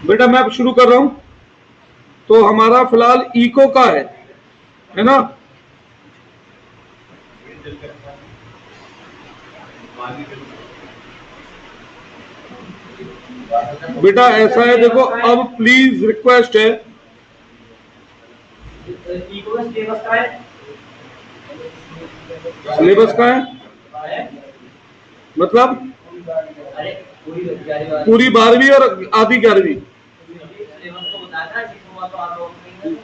बेटा मैं अब शुरू कर रहा हूं। तो हमारा फिलहाल इको का है ना। बेटा ऐसा है, देखो अब प्लीज रिक्वेस्ट है, सिलेबस का है मतलब पूरी 12वीं और आधी 11वीं,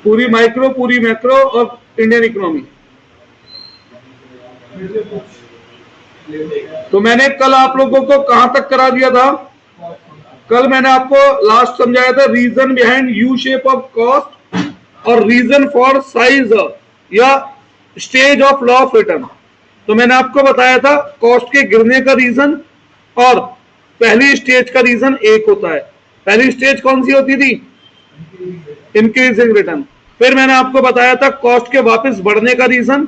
पूरी माइक्रो, पूरी मैक्रो और इंडियन इकोनॉमी। तो मैंने कल आप लोगों को कहां तक करा दिया था? कल मैंने आपको लास्ट समझाया था reason behind U shape of cost और रीजन फॉर साइज या stage of law of return. तो मैंने आपको बताया था कॉस्ट के गिरने का रीजन और पहली स्टेज का रीजन एक होता है। पहली स्टेज कौन सी होती थी? Increasing return. फिर मैंने आपको बताया था कॉस्ट के वापस बढ़ने का रीजन,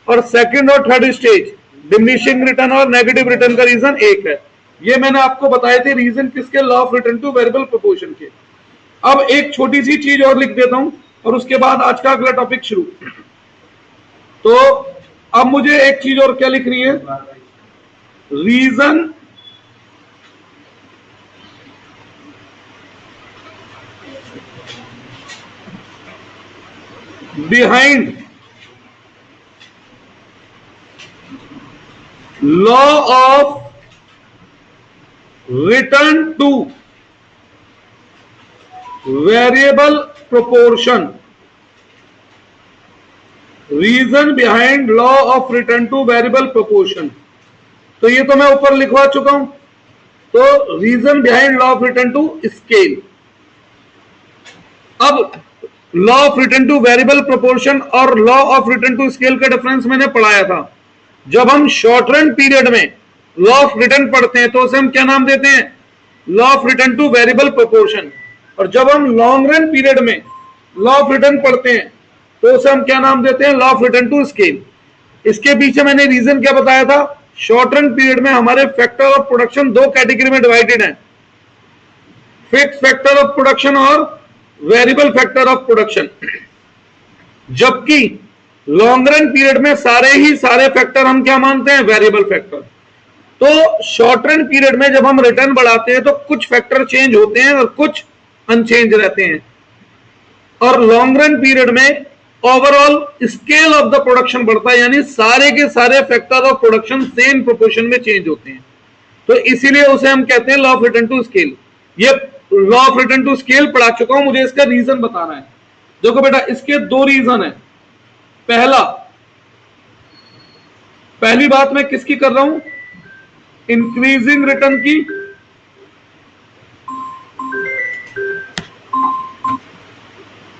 और सेकंड और थर्ड स्टेज डिमिनिशिंग रिटर्न और नेगेटिव रिटर्न का रीजन एक है। ये मैंने आपको बताए थे रीजन किसके? Law of return to variable proportion के। अब एक छोटी सी चीज और लिख देता हूं और उसके बाद आज का अगला टॉपिक शुरू। तो अब मुझे एक चीज और क्या लिखनी है? Reason behind law of return to variable proportion. Reason behind law of return to variable proportion. तो ये तो मैं ऊपर लिखवा चुका हूं। तो reason behind law of return to scale. अब law of return to variable proportion और law of return to scale का डिफरेंस मैंने पढ़ाया था। जब हम शॉर्ट रन पीरियड में लॉ ऑफ रिटर्न पढ़ते हैं तो उसे हम क्या नाम देते हैं? Law of return to variable proportion. और जब हम लॉन्ग रन पीरियड में लॉ ऑफ रिटर्न पढ़ते हैं तो उसे हम क्या नाम देते हैं? Law of return to scale. इसके पीछे मैंने रीजन क्या बताया था? शॉर्ट रन पीरियड में हमारे फैक्टर ऑफ प्रोडक्शन दो कैटेगरी में डिवाइडेड है, फिक्स फैक्टर ऑफ प्रोडक्शन और वेरिएबल फैक्टर ऑफ प्रोडक्शन। जबकि लॉन्ग रन पीरियड में सारे ही सारे फैक्टर हम क्या मानते हैं? Variable factor. तो शॉर्ट रन पीरियड में जब हम रिटर्न बढ़ाते हैं तो कुछ फैक्टर चेंज होते हैं और कुछ अनचेंज रहते हैं, और लॉन्ग रन पीरियड में overall scale of the production बढ़ता है, यानी सारे के सारे factor of production same proportion में चेंज होते हैं। तो इसीलिए उसे हम कहते हैं law of return to scale. ये law of return to scale पढ़ा चुका हूं, मुझे इसका रीजन बताना है। देखो बेटा इसके दो रीजन है। पहली बात मैं किसकी कर रहा हूं? इंक्रीजिंग रिटर्न की,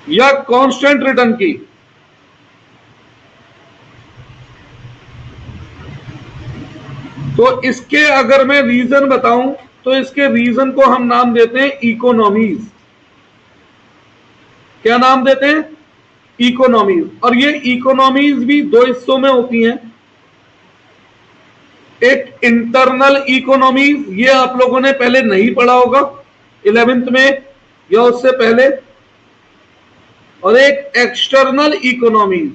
या कांस्टेंट रिटर्न की। तो इसके अगर मैं रीजन बताऊं तो इसके रीजन को हम नाम देते हैं इकोनॉमीज। क्या नाम देते हैं? इकोनॉमीज। और ये इकोनॉमीज भी दो हिस्सों में होती हैं। एक इंटरनल इकोनॉमीज, ये आप लोगों ने पहले नहीं पढ़ा होगा 11th में या उससे पहले, और एक एक्सटर्नल इकोनॉमीज।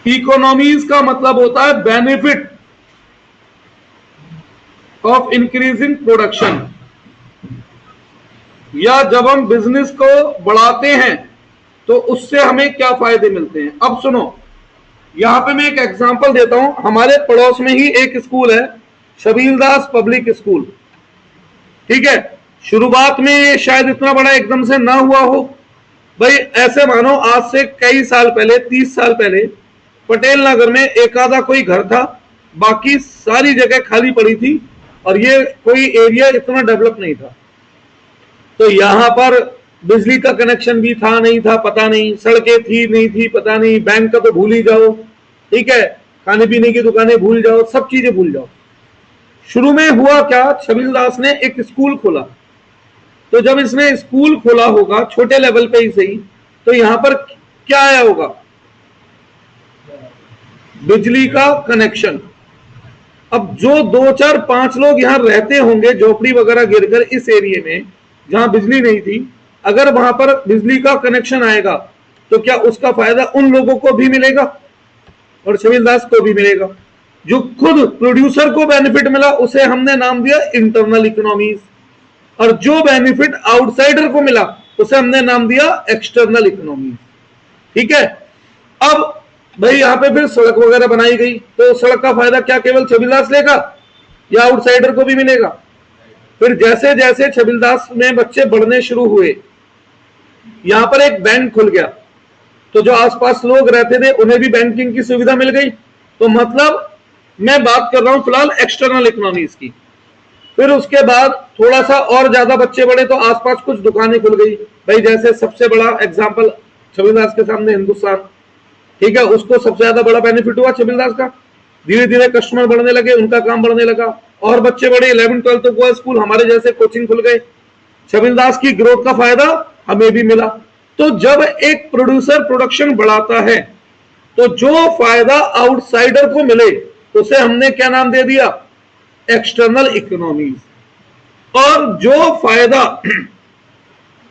इकोनॉमीज का मतलब होता है बेनिफिट ऑफ इंक्रीजिंग प्रोडक्शन, या जब हम बिजनेस को बढ़ाते हैं तो उससे हमें क्या फायदे मिलते हैं। अब सुनो, यहां पे मैं एक एग्जांपल देता हूं। हमारे पड़ोस में ही एक स्कूल है, शबील दास पब्लिक स्कूल। ठीक है, शुरुआत में ये शायद इतना बड़ा एकदम से ना हुआ हो। भाई ऐसे मानो आज से कई साल पहले, 30 साल पहले पटेल नगर में एक आधा कोई घर था, बाकी सारी जगह खाली पड़ी थी और ये कोई एरिया इतना डेवलप नहीं था। तो यहां पर बिजली का कनेक्शन भी था नहीं था पता नहीं, सड़कें थी नहीं थी पता नहीं, बैंक का तो भूल ही जाओ, ठीक है, खाने पीने की दुकानें भूल जाओ, सब चीजें भूल जाओ। शुरू में हुआ क्या, छबील दास ने एक स्कूल खोला। तो जब इसने स्कूल खोला होगा छोटे लेवल पे ही सही, तो यहां पर क्या आया होगा? बिजली का कनेक्शन। अब जो 2 4 5 लोग यहां रहते होंगे झोपड़ी वगैरह गिरकर इस एरिया में जहां बिजली नहीं थी, अगर वहां पर बिजली का कनेक्शन आएगा तो क्या उसका फायदा उन लोगों को भी मिलेगा और छबीलदास को भी मिलेगा। जो खुद प्रोड्यूसर को बेनिफिट मिला उसे हमने नाम दिया इंटरनल इकोनॉमीज, और जो बेनिफिट आउटसाइडर को मिला उसे हमने नाम दिया एक्सटर्नल इकोनॉमीज। ठीक है। अब भाई यहां पे फिर सड़क वगैरह बनाई गई, तो सड़क का फायदा क्या केवल छबीलदास लेगा या आउटसाइडर को भी मिलेगा। फिर जैसे जैसे छबीलदास में बच्चे बढ़ने शुरू हुए, यहां पर एक बैंक खुल गया, तो जो आसपास लोग रहते थे उन्हें भी बैंकिंग की सुविधा मिल गई। तो मतलब मैं बात कर रहा हूं फिलहाल एक्सटर्नल इकोनॉमीज की। फिर उसके बाद थोड़ा सा और ज्यादा बच्चे बढ़े तो आसपास कुछ दुकानें खुल गई। भाई जैसे सबसे बड़ा एग्जांपल छबीलदास के सामने हिंदुस्तान, ठीक है, उसको सबसे ज्यादा बड़ा बेनिफिट हुआ छबीलदास का। धीरे धीरे कस्टमर बढ़ने लगे, उनका काम बढ़ने लगा, और बच्चे बढ़े, 11th 12th तक हुआ स्कूल, हमारे जैसे कोचिंग खुल गए, छबीलदास की ग्रोथ का फायदा हमें भी मिला। तो जब एक प्रोड्यूसर प्रोडक्शन बढ़ाता है तो जो फायदा आउटसाइडर को मिले उसे हमने क्या नाम दे दिया, एक्सटर्नल इकोनॉमीज। और जो फायदा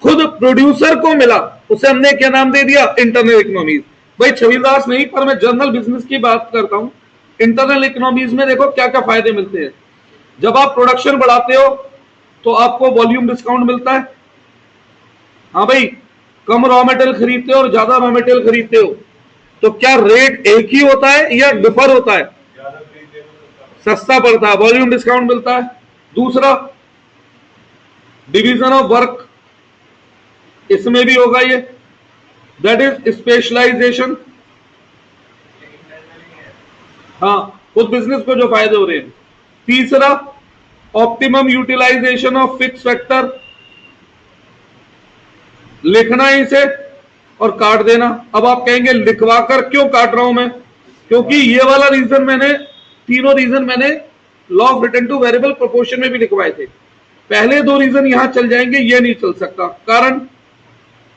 खुद प्रोड्यूसर को मिला उसे हमने क्या नाम दे दिया, इंटरनल इकोनॉमीज। भाई छबीलदास नहीं, पर मैं जनरल बिजनेस की बात करता हूं। इंटरनल इकोनॉमीज में देखो क्या क्या फायदे मिलते हैं। जब आप प्रोडक्शन बढ़ाते हो तो आपको वॉल्यूम डिस्काउंट मिलता है। हाँ भाई, कम रॉ मटेरियल खरीदते हो और ज्यादा रॉ मटेरियल खरीदते हो तो क्या रेट एक ही होता है या डिफर होता है, सस्ता पड़ता है, वॉल्यूम डिस्काउंट मिलता है। दूसरा, डिवीजन ऑफ वर्क, इसमें भी होगा ये, दैट इज स्पेशलाइजेशन। हाँ, खुद बिजनेस को जो फायदे हो रहे हैं। तीसरा, optimum utilization of fix factor, लिखना इसे और काट देना। अब आप कहेंगे लिखवा कर क्यों काट रहा हूं मैं, क्योंकि ये वाला रीजन मैंने, तीनों रीजन मैंने law of return to variable proportion में भी लिखवाए थे। पहले 2 रीजन यहां चल जाएंगे, ये नहीं चल सकता। कारण,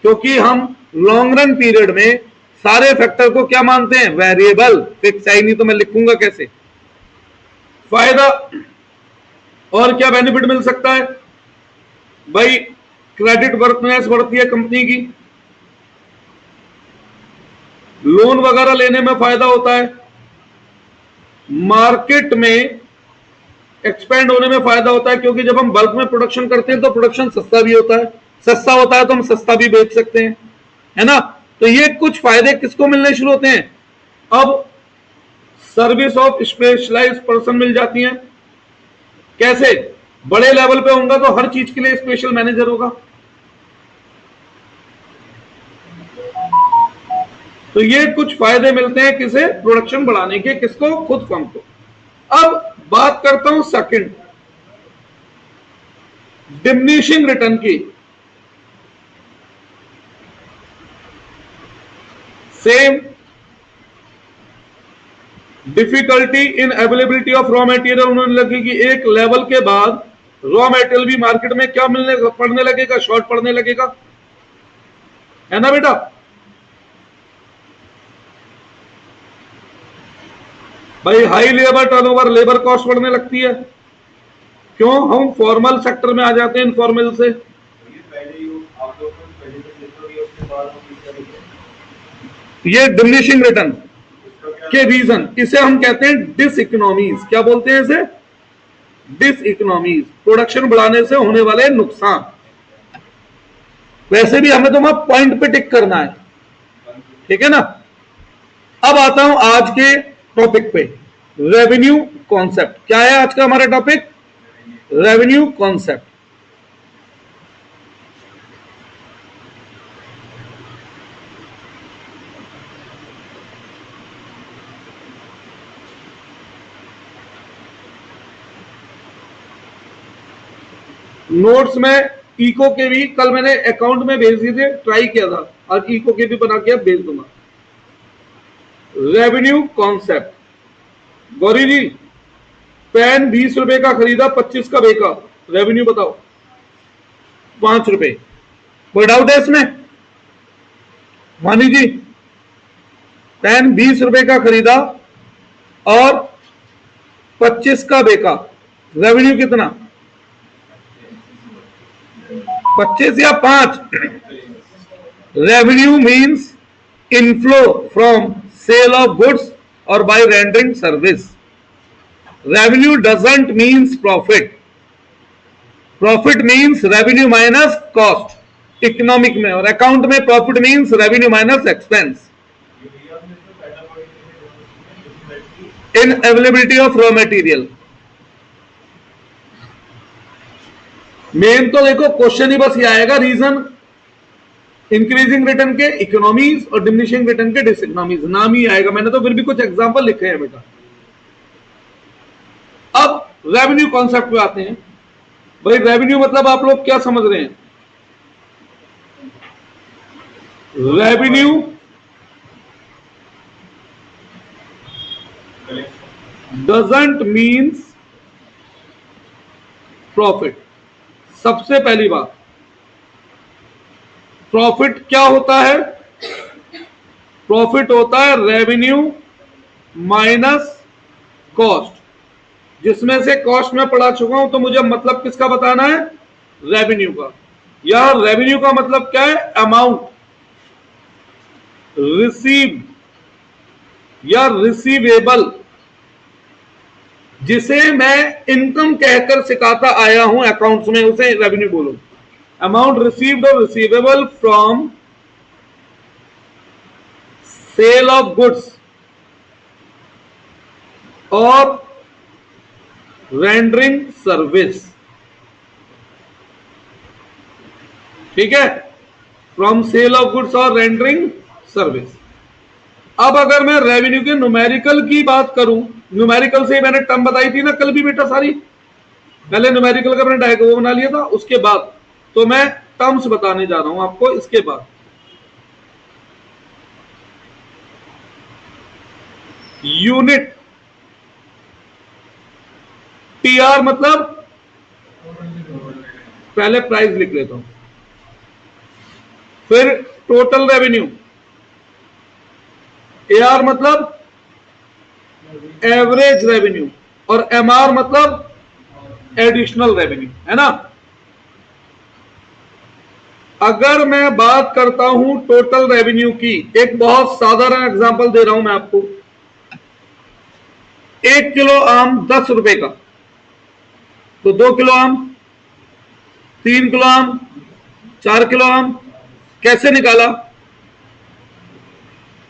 क्योंकि हम लॉन्ग रन पीरियड में सारे फैक्टर को क्या मानते हैं, वेरिएबल। फिक्स है नहीं तो मैं लिखूंगा कैसे। फायदा और क्या बेनिफिट मिल सकता है भाई, क्रेडिट वर्थनेस बढ़ती है कंपनी की, लोन वगैरह लेने में फायदा होता है, मार्केट में एक्सपेंड होने में फायदा होता है, क्योंकि जब हम बल्क में प्रोडक्शन करते हैं तो प्रोडक्शन सस्ता भी होता है, सस्ता होता है तो हम सस्ता भी बेच सकते हैं, है ना। तो ये कुछ फायदे किसको मिलने शुरू होते हैं। अब सर्विस ऑफ स्पेशलाइज्ड पर्सन मिल जाती है। कैसे, बड़े लेवल पे होगा तो हर चीज के लिए स्पेशल मैनेजर होगा। तो ये कुछ फायदे मिलते हैं किसे, प्रोडक्शन बढ़ाने के, किसको, खुद फर्म को। अब बात करता हूं सेकंड, डिमिनिशिंग रिटर्न की। Same difficulty in availability of raw material उन्होंने लगी कि एक लेवल के बाद रॉ मटेरियल भी मार्केट में क्या मिलने पड़ने लगेगा, शॉर्ट पड़ने लगेगा, है ना बेटा। भाई high labour turnover, labour cost बढ़ने लगती है। क्यों, हम फॉर्मल सेक्टर में आ जाते हैं इनफॉर्मल से। ये डिमिनिशिंग रिटर्न के रीजन, इसे हम कहते हैं डिस इकोनॉमीज। क्या बोलते हैं इसे, डिस इकोनॉमीज, प्रोडक्शन बढ़ाने से होने वाले नुकसान। वैसे भी हमें तो वहां पॉइंट पे टिक करना है, ठीक है ना। अब आता हूं आज के टॉपिक पे, रेवेन्यू कॉन्सेप्ट। क्या है आज का हमारा टॉपिक, रेवेन्यू कॉन्सेप्ट। नोट्स में इको के भी कल मैंने अकाउंट में भेज दिए थे, ट्राई किया था, आज इको के भी बना के भेज दूंगा। रेवेन्यू कॉन्सेप्ट, गौरी जी, पेन 20 रुपए का खरीदा, 25 का बेचा, रेवेन्यू बताओ। 5 रुपए, कोई डाउट है इसमें। मानी जी, पेन 20 रुपए का खरीदा और 25 का बेका, रेवेन्यू कितना? 25 या 5? Revenue means inflow from sale of goods और by rendering service. Revenue doesn't means profit. Profit means revenue minus cost economic में, और अकाउंट में profit means revenue minus expense. In availability of raw material. Main तो देखो question ही बस ये आएगा, रीजन इंक्रीजिंग रिटर्न के इकोनॉमीज और डिमिनिशिंग रिटर्न के डिसइकोनॉमीज, नाम ही आएगा। मैंने तो फिर भी कुछ एग्जांपल लिखे हैं बेटा। अब रेवेन्यू कॉन्सेप्ट पे आते हैं। भाई रेवेन्यू मतलब आप लोग क्या समझ रहे हैं? Revenue doesn't means profit. सबसे पहली बात, प्रॉफिट क्या होता है? प्रॉफिट होता है रेवेन्यू माइनस कॉस्ट, जिसमें से कॉस्ट में पढ़ा चुका हूं, तो मुझे मतलब किसका बताना है? रेवेन्यू का। यह रेवेन्यू का मतलब क्या है? अमाउंट रिसीव या रिसीवेबल, जिसे मैं इनकम कहकर सिखाता आया हूं अकाउंट्स में, उसे रेवेन्यू बोलो। अमाउंट रिसीव्ड और receivable from sale of goods और रेंडरिंग सर्विस। ठीक है, फ्रॉम सेल ऑफ गुड्स और रेंडरिंग सर्विस। अब अगर मैं रेवेन्यू के न्यूमेरिकल की बात करूं, न्यूमेरिकल से मैंने टर्म बताई थी ना कल भी बेटा सारी, पहले न्यूमेरिकल का मैंने डायग्राम बना लिया था, उसके बाद तो मैं टर्म्स बताने जा रहा हूं आपको। इसके बाद यूनिट, टीआर मतलब, पहले प्राइस लिख लेता हूं, फिर टोटल रेवेन्यू, एआर मतलब एवरेज रेवेन्यू, और एमआर मतलब एडिशनल रेवेन्यू, है ना। अगर मैं बात करता हूं टोटल रेवेन्यू की, एक बहुत साधारण एग्जांपल दे रहा हूं मैं आपको। 1 किलो आम 10 रुपए का, तो 2 किलो आम, 3 किलो आम, 4 किलो आम, कैसे निकाला?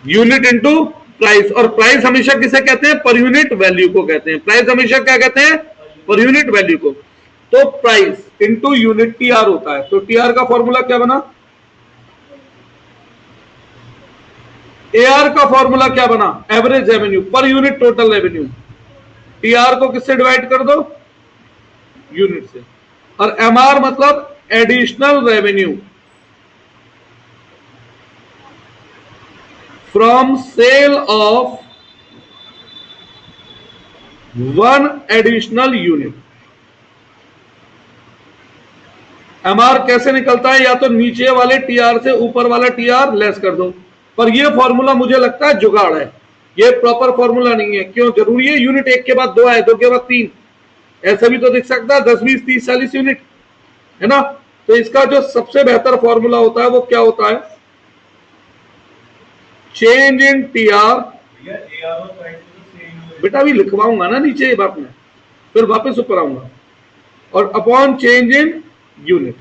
Unit into price. और प्राइस हमेशा किसे कहते हैं? पर यूनिट वैल्यू को कहते हैं। प्राइस हमेशा क्या कहते हैं? पर यूनिट वैल्यू को। तो प्राइस इनटू यूनिट टीआर होता है। तो टीआर का फॉर्मूला क्या बना? एआर का फॉर्मूला क्या बना? Average revenue per unit total revenue. TR को किससे डिवाइड कर दो? यूनिट से। और एमआर मतलब additional revenue from sale of one additional unit. MR कैसे निकलता है? या तो नीचे वाले टीआर से ऊपर वाला टीआर लेस कर दो। पर यह फॉर्मूला मुझे लगता है जुगाड़ है, यह प्रॉपर फॉर्मूला नहीं है। क्यों जरूरी है यूनिट एक के बाद दो आए, दो के बाद तीन? ऐसा भी तो दिख सकता है 10 20 30 40 यूनिट, है ना। तो इसका जो सबसे बेहतर फॉर्मूला होता है वो क्या होता है? Change in TR. बेटा अभी लिखवाऊंगा ना नीचे ये बात में, फिर वापस ऊपर आऊंगा। और अपॉन चेंज इन यूनिट।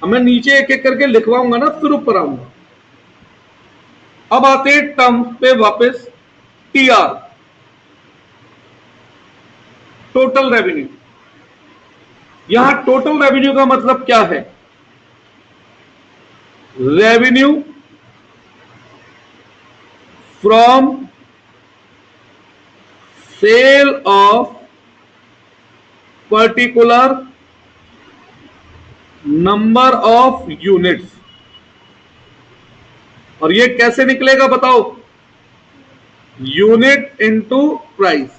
अब मैं नीचे एक एक करके लिखवाऊंगा ना, फिर ऊपर आऊंगा। अब आते हैं टर्म पे वापस। TR total revenue. यहां टोटल रेवेन्यू का मतलब क्या है? Revenue from sale of particular number of units. और ये कैसे निकलेगा बताओ? Unit into price.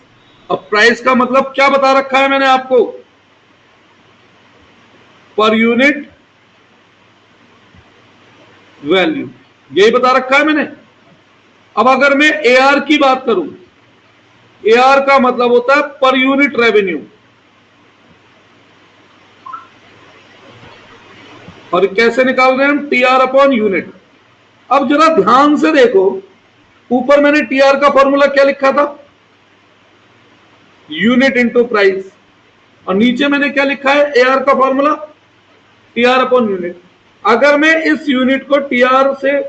अब प्राइस का मतलब क्या बता रखा है मैंने आपको? पर यूनिट वैल्यू, यही बता रखा है मैंने। अब अगर मैं एआर की बात करूं, AR का मतलब होता है पर यूनिट रेवेन्यू, और कैसे निकाल रहे हैं हम? TR upon unit. अब जरा ध्यान से देखो, ऊपर मैंने TR का फॉर्मूला क्या लिखा था? यूनिट इंटू प्राइस, और नीचे मैंने क्या लिखा है? AR का फॉर्मूला TR अपॉन यूनिट। अगर मैं इस यूनिट को TR से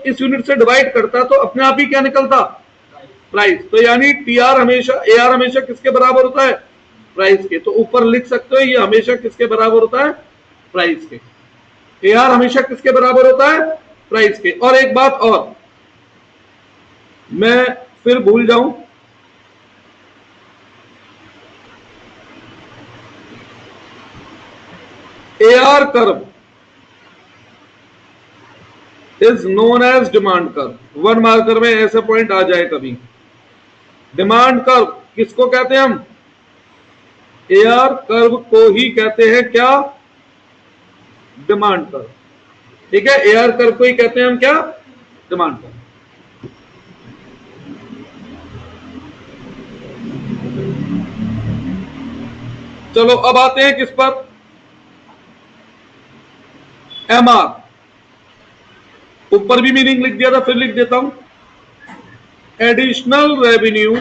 इस यूनिट से डिवाइड करता तो अपने आप ही क्या निकलता? प्राइस। तो यानी TR हमेशा, AR हमेशा किसके बराबर होता है? प्राइस के। तो ऊपर लिख सकते हो ये हमेशा किसके बराबर होता है? प्राइस के। AR हमेशा किसके बराबर होता है? प्राइस के। और एक बात और, मैं फिर भूल जाऊं, AR curve is known as demand curve. One marker में ऐसे पॉइंट आ जाए कभी। डिमांड कर्व किसको कहते हैं हम? AR कर्व को ही कहते हैं क्या? Demand curve. ठीक है, AR कर्व को ही कहते हैं हम क्या? Demand curve. चलो अब आते हैं किस पर? MR। ऊपर भी मीनिंग लिख दिया था, फिर लिख देता हूं। Additional revenue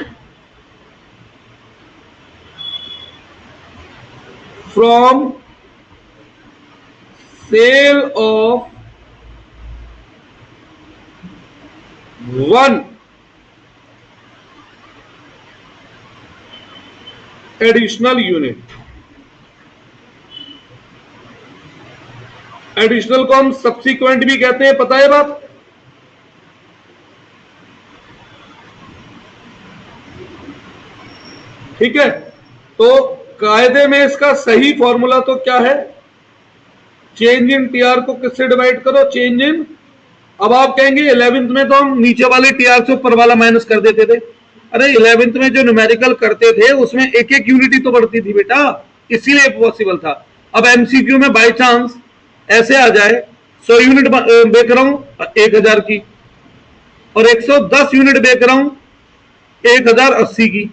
from sale of one additional unit. Additional को हम सब्सिक्वेंट भी कहते हैं, पता है बात? ठीक है, तो कायदे में इसका सही फॉर्मूला तो क्या है? चेंज इन TR को किससे डिवाइड करो? Change in. अब आप कहेंगे 11th में तो हम नीचे वाले TR से ऊपर वाला माइनस कर देते थे। अरे 11th में जो न्यूमेरिकल करते थे उसमें एक एक यूनिट ही तो बढ़ती थी बेटा, इसीलिए पॉसिबल था। अब MCQ में बाई चांस ऐसे आ जाए 100 यूनिट बेच रहा हूं 1000 की, और 110 यूनिट बेच रहा हूं 1080 की,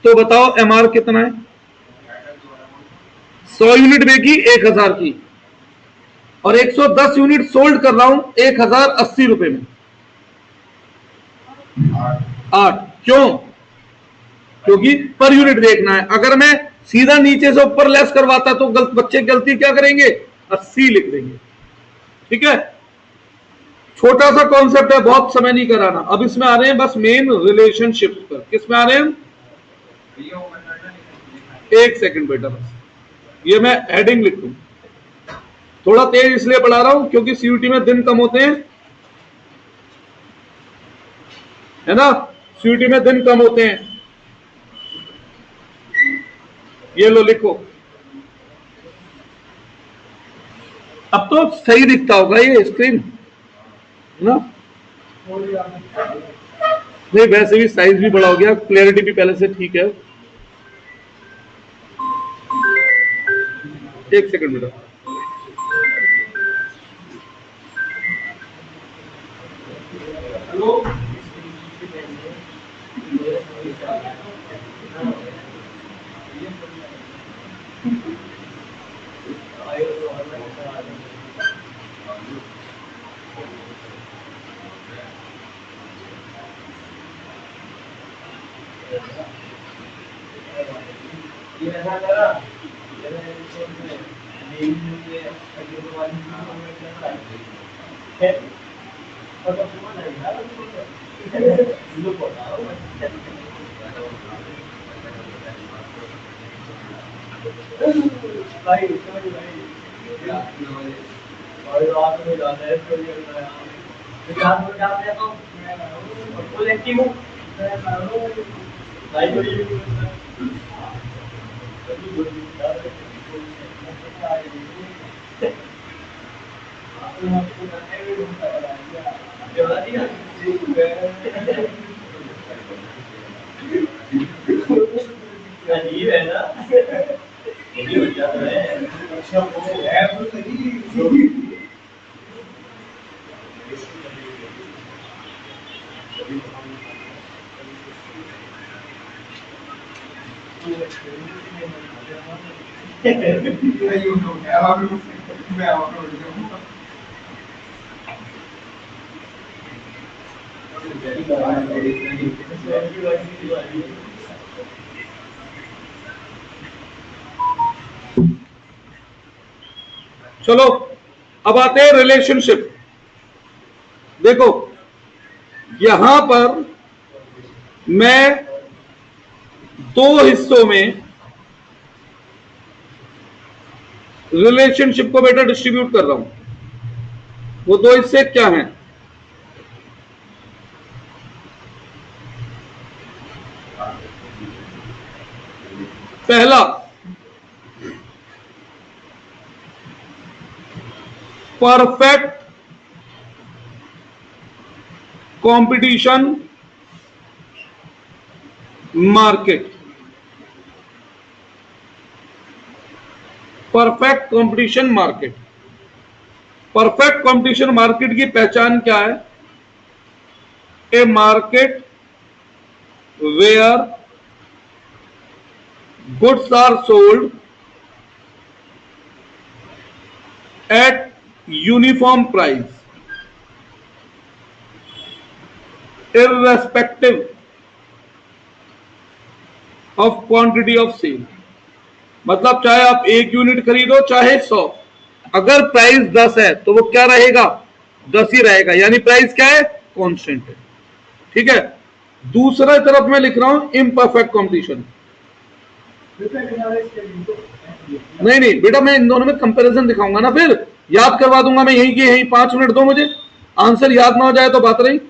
तो बताओ MR कितना है? 100 यूनिट बेची 1000 की, और 110 यूनिट सोल्ड कर रहा हूं 1080 रुपए में। 8। क्यों? क्योंकि पर यूनिट देखना है। अगर मैं सीधा नीचे से ऊपर लेस करवाता तो बच्चे गलती क्या करेंगे? 80 लिख देंगे। ठीक है, छोटा सा कॉन्सेप्ट है, बहुत समय नहीं कराना। अब इसमें आ रहे हैं बस मेन रिलेशनशिप पर। किस में आ रहे हैं? एक सेकंड बेटा, बस ये मैं हेडिंग लिख दूं। थोड़ा तेज इसलिए पढ़ा रहा हूं क्योंकि CUT में दिन कम होते हैं, है ना? CUT में दिन कम होते हैं। ये लो लिखो। अब तो सही दिखता होगा ये स्क्रीन ना? नहीं, वैसे भी साइज भी बड़ा हो गया, क्लियरिटी भी पहले से ठीक है। एक सेकंड बेटा। चलो अब आते हैं रिलेशनशिप। देखो यहां पर मैं दो हिस्सों में रिलेशनशिप को बेटा डिस्ट्रीब्यूट कर रहा हूं। वो दो हिस्से क्या हैं? पहला perfect competition market. Perfect competition market. Perfect competition market की पहचान क्या है? A market where goods are sold at uniform price irrespective of quantity of sale। मतलब चाहे आप 1 यूनिट खरीदो चाहे 100, अगर प्राइस 10 है तो वो क्या रहेगा? 10 ही रहेगा, यानी प्राइस क्या है? कांस्टेंट है। ठीक है। दूसरा तरफ मैं लिख रहा हूं इम्परफेक्ट कंपटीशन। नहीं नहीं बेटा, मैं इन दोनों में कंपैरिजन दिखाऊंगा ना, फिर याद करवा दूंगा मैं यहीं की यहीं। 5 मिनट दो मुझे, आंसर याद ना हो जाए तो बात रही।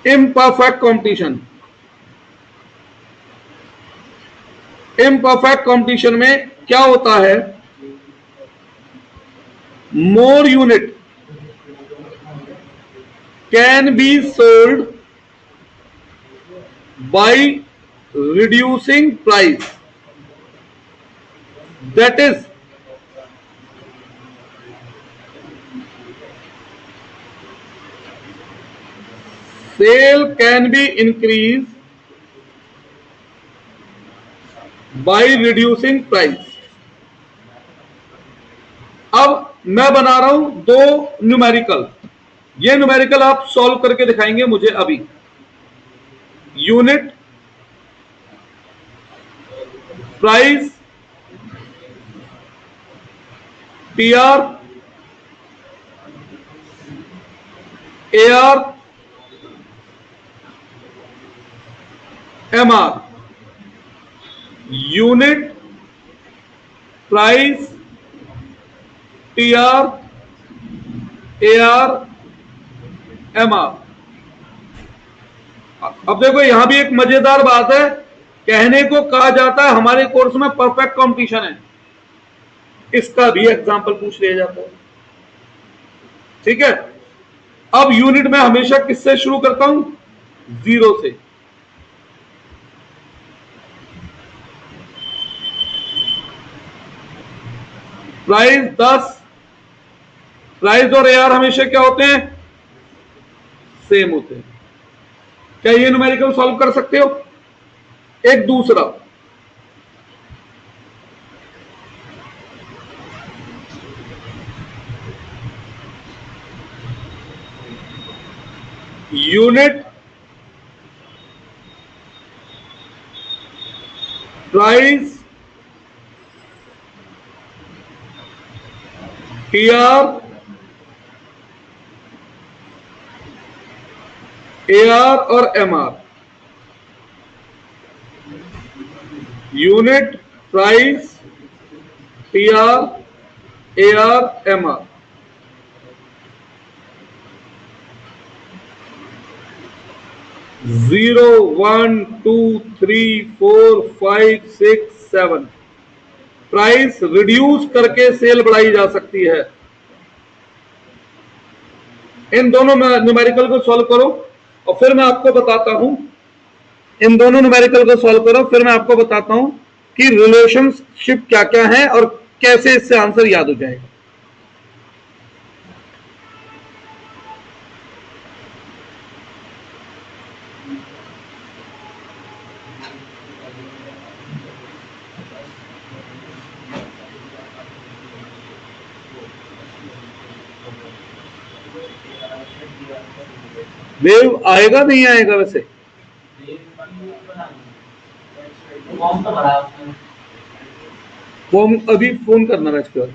Imperfect competition. इम्परफेक्ट कंपटीशन में क्या होता है? मोर unit can be sold by reducing price, that is sale can be increased by reducing price। अब मैं बना रहा हूं दो न्यूमेरिकल। ये न्यूमेरिकल आप सॉल्व करके दिखाएंगे मुझे अभी। Unit price PR AR MR. Unit price TR AR MR. अब देखो यहां भी एक मजेदार बात है, कहने को कहा जाता है हमारे कोर्स में परफेक्ट कंपटीशन है, इसका भी एग्जांपल पूछ लिया जाता है। ठीक है। अब यूनिट में हमेशा किससे शुरू करता हूं? 0 से। प्राइस 10, प्राइस और एआर हमेशा क्या होते हैं? सेम होते हैं। क्या ये न्यूमेरिकल सॉल्व कर सकते हो? एक दूसरा, यूनिट प्राइस टीआर एआर और MR. Unit price TR AR MR. Zero 1 2 3 4 5 6 7 price reduce करके सेल बढ़ाई जा सकती है। इन दोनों न्यूमेरिकल को सॉल्व करो और फिर मैं आपको बताता हूं, इन दोनों न्यूमेरिकल को सॉल्व करो फिर मैं आपको बताता हूं कि रिलेशनशिप क्या क्या है और कैसे इससे आंसर याद हो जाएगा। वेव आएगा नहीं आएगा वैसे? फॉर्म अभी फोन करना मैच के बाद।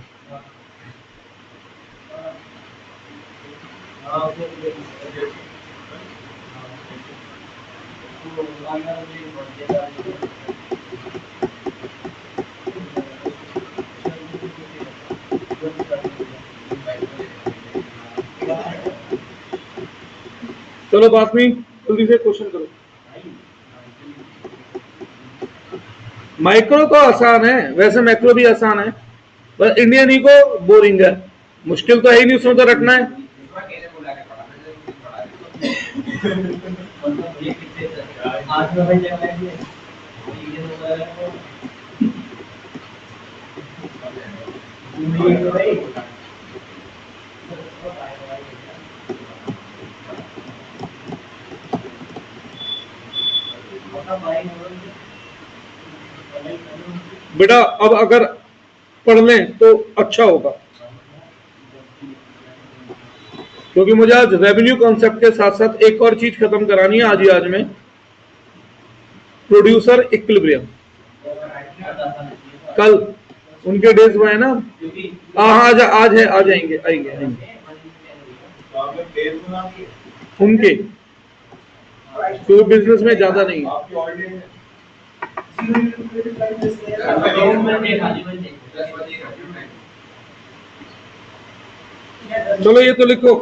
चलो बात नहीं, जल्दी से क्वेश्चन करो। माइक्रो तो आसान है, वैसे मैक्रो भी आसान है, पर इंडियन ही को बोरिंग है। मुश्किल तो है ही नहीं, उसमें तो रखना है। बेटा अब अगर पढ़ लें तो अच्छा होगा, क्योंकि मुझे आज रेवेन्यू कॉन्सेप्ट के साथ साथ एक और चीज खत्म करानी है आज ही आज में, प्रोड्यूसर इक्विलिब्रियम। कल उनके डेज हुए हैं ना? आज आज है, आ जाएंगे, आएंगे आएंगे उनके, तो बिजनेस में ज्यादा नहीं है। चलो ये तो लिखो,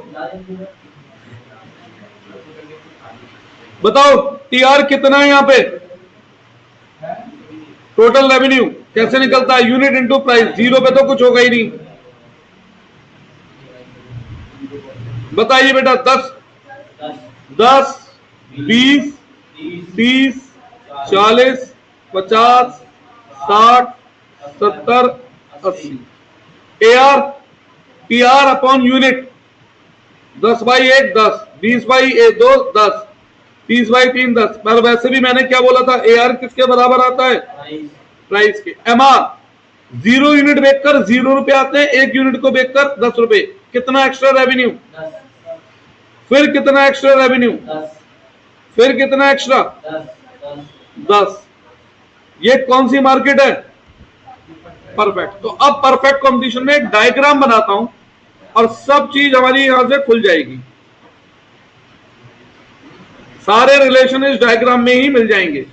बताओ टीआर कितना है यहाँ पे? टोटल रेवेन्यू कैसे निकलता है? Unit into price. जीरो पे तो कुछ होगा ही नहीं। बताइए बेटा, 10 10 20 30 40 50 60 70 80। AR TR upon unit 10/1 10, 20/1 2 10, 30/3 10। पर वैसे भी मैंने क्या बोला था, एआर किसके बराबर आता है? प्राइस के। एमआर 0 यूनिट बेचकर 0 रुपए आते हैं, 1 यूनिट को बेचकर 10 रुपए। कितना एक्स्ट्रा रेवेन्यू? फिर कितना एक्स्ट्रा रेवेन्यू? फिर कितना एक्स्ट्रा? 10। ये कौन सी मार्केट है? परफेक्ट। तो अब परफेक्ट कॉम्पिटिशन में एक डायग्राम बनाता हूं और सब चीज हमारी यहां से खुल जाएगी। सारे रिलेशन इस डायग्राम में ही मिल जाएंगे।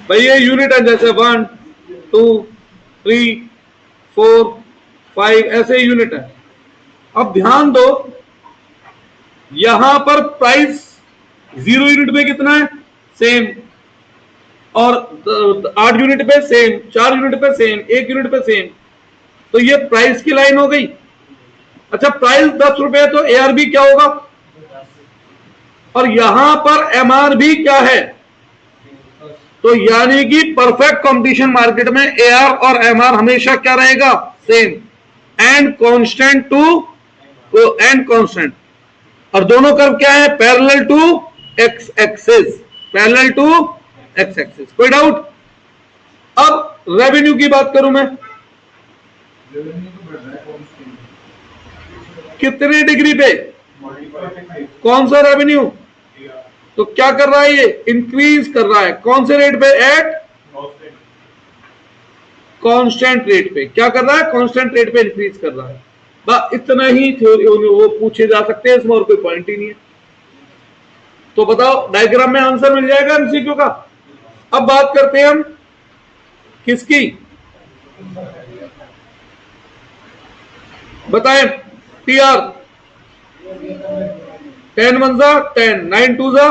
भाई ये यूनिट है, जैसे 1 2 3 4 5 ऐसे यूनिट है। अब ध्यान दो, यहां पर प्राइस 0 यूनिट पे कितना है? सेम। और 8 यूनिट पे सेम, 4 यूनिट पे सेम, 1 यूनिट पे सेम। तो ये प्राइस की लाइन हो गई। अच्छा, प्राइस 10 रुपए है तो एआर भी क्या होगा? और यहां पर एमआर भी क्या है? तो यानी कि परफेक्ट कंपटीशन मार्केट में एआर और एमआर हमेशा क्या रहेगा? Same and constant to and constant. और दोनों कर्व क्या है? Parallel to X axis, parallel to X axis. कोई डाउट? अब रेवेन्यू की बात करूं मैं, कितने डिग्री पे कौन सा रेवेन्यू? तो क्या कर रहा है ये? इंक्रीज कर रहा है। कौन से रेट पे? एट कांस्टेंट रेट पे। क्या कर रहा है? कांस्टेंट रेट पे इंक्रीज कर रहा है। बस इतना ही थ्योरी वो पूछे जा सकते हैं, इसमें और कोई पॉइंट ही नहीं है। तो बताओ, डायग्राम में आंसर मिल जाएगा एमसीक्यू का। अब बात करते हैं हम किसकी? बताएं। टीआर 10 1 जा 10, 9 2 जा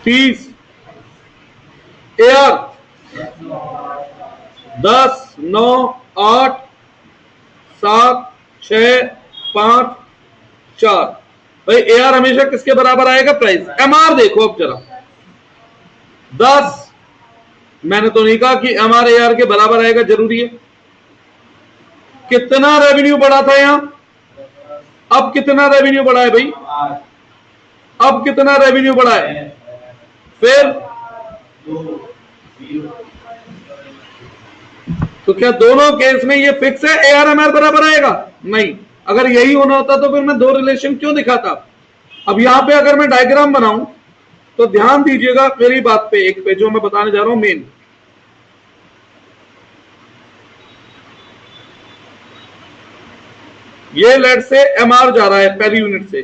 30। एआर 10 9 8 7 6 5 4। भाई एआर हमेशा किसके बराबर आएगा? प्राइस। एमआर देखो अब जरा, 10। मैंने तो नहीं कहा कि एमआर एआर के बराबर आएगा, जरूरी है। कितना रेवेन्यू बढ़ा था यहां? अब कितना रेवेन्यू बढ़ा है भाई? अब कितना रेवेन्यू बढ़ा है? फिर तो क्या दोनों केस में ये फिक्स है ARMR बराबर आएगा? नहीं। अगर यही होना होता तो फिर मैं दो रिलेशन क्यों दिखाता? अब यहां पे अगर मैं डायग्राम बनाऊं तो ध्यान दीजिएगा मेरी बात पे, एक पे जो मैं बताने जा रहा हूं मेन। ये लेट से MR जा रहा है पहली यूनिट से,